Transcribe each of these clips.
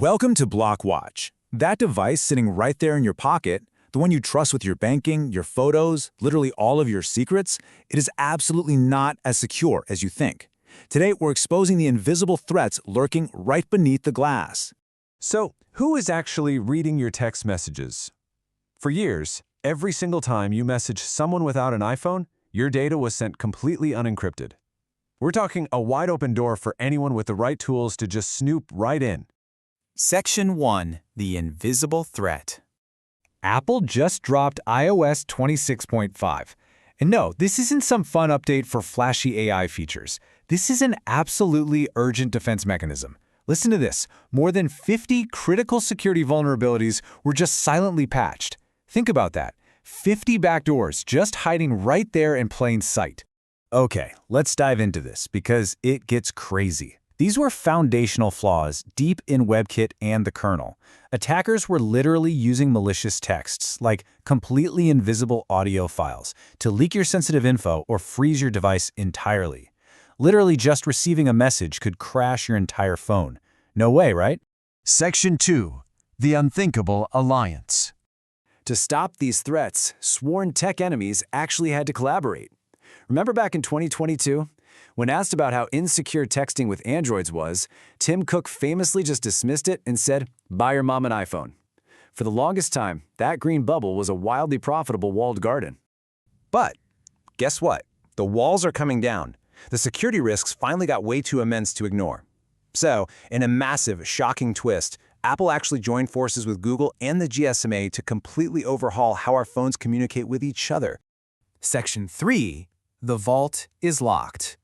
Welcome to BlockWatch. That device sitting right there in your pocket, the one you trust with your banking, your photos, literally all of your secrets, it is absolutely not as secure as you think. Today, we're exposing the invisible threats lurking right beneath the glass. So, who is actually reading your text messages? For years, every single time you message someone without an iPhone, your data was sent completely unencrypted. We're talking a wide open door for anyone with the right tools to just snoop right in. Section 1. The Invisible Threat. Apple just dropped iOS 26.5. And no, this isn't some fun update for flashy AI features. This is an absolutely urgent defense mechanism. Listen to this. More than 50 critical security vulnerabilities were just silently patched. Think about that. 50 backdoors just hiding right there in plain sight. Okay, let's dive into this because it gets crazy. These were foundational flaws deep in WebKit and the kernel. Attackers were literally using malicious texts, like completely invisible audio files, to leak your sensitive info or freeze your device entirely. Literally just receiving a message could crash your entire phone. No way, right? Section 2. The Unthinkable Alliance. To stop these threats, sworn tech enemies actually had to collaborate. Remember back in 2022? When asked about how insecure texting with Androids was, Tim Cook famously just dismissed it and said, "Buy your mom an iPhone." For the longest time, that green bubble was a wildly profitable walled garden. But guess what? The walls are coming down. The security risks finally got way too immense to ignore. So, in a massive, shocking twist, Apple actually joined forces with Google and the GSMA to completely overhaul how our phones communicate with each other. Section 3. The vault is locked.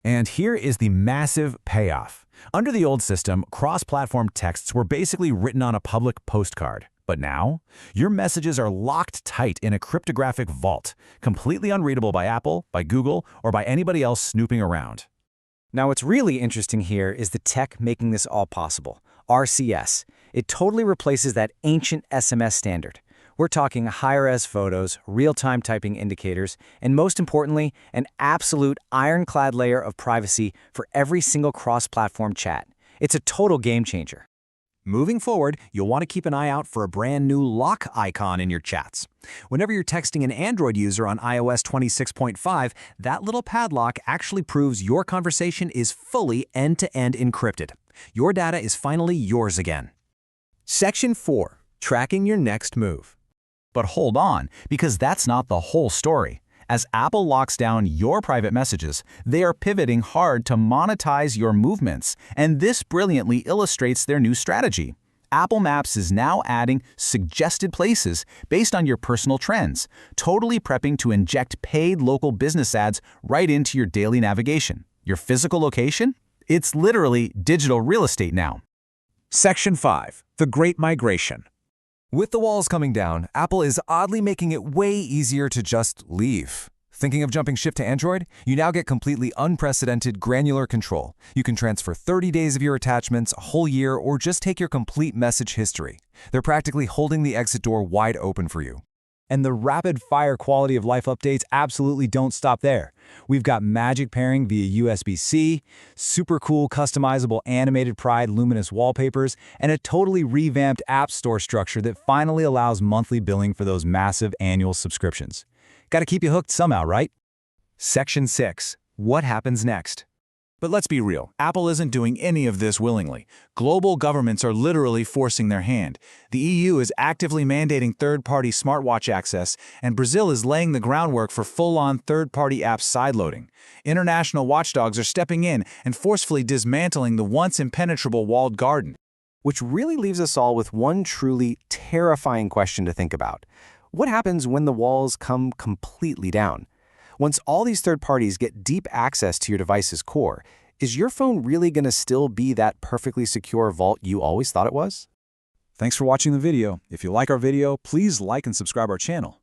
And here is the massive payoff. Under the old system, cross-platform texts were basically written on a public postcard. But now, your messages are locked tight in a cryptographic vault, completely unreadable by Apple, by Google, or by anybody else snooping around. Now, what's really interesting here is the tech making this all possible, RCS. It totally replaces that ancient SMS standard. We're talking high-res photos, real-time typing indicators, and most importantly, an absolute ironclad layer of privacy for every single cross-platform chat. It's a total game changer. Moving forward, you'll want to keep an eye out for a brand new lock icon in your chats. Whenever you're texting an Android user on iOS 26.5, that little padlock actually proves your conversation is fully end-to-end encrypted. Your data is finally yours again. Section 4. Tracking your next move. But hold on, because that's not the whole story. As Apple locks down your private messages, they are pivoting hard to monetize your movements, and this brilliantly illustrates their new strategy. Apple Maps is now adding suggested places based on your personal trends, totally prepping to inject paid local business ads right into your daily navigation. Your physical location? It's literally digital real estate now. Section 5. The Great Migration. With the walls coming down, Apple is oddly making it way easier to just leave. Thinking of jumping ship to Android? You now get completely unprecedented granular control. You can transfer 30 days of your attachments, a whole year, or just take your complete message history. They're practically holding the exit door wide open for you. And the rapid-fire quality of life updates absolutely don't stop there. We've got magic pairing via USB-C, super cool customizable animated Pride luminous wallpapers, and a totally revamped App Store structure that finally allows monthly billing for those massive annual subscriptions. Gotta keep you hooked somehow, right? Section 6. What happens next? But let's be real, Apple isn't doing any of this willingly. Global governments are literally forcing their hand. The EU is actively mandating third-party smartwatch access, and Brazil is laying the groundwork for full-on third-party apps sideloading. International watchdogs are stepping in and forcefully dismantling the once impenetrable walled garden. Which really leaves us all with one truly terrifying question to think about. What happens when the walls come completely down? Once all these third parties get deep access to your device's core, is your phone really going to still be that perfectly secure vault you always thought it was? Thanks for watching the video. If you like our video, please like and subscribe our channel.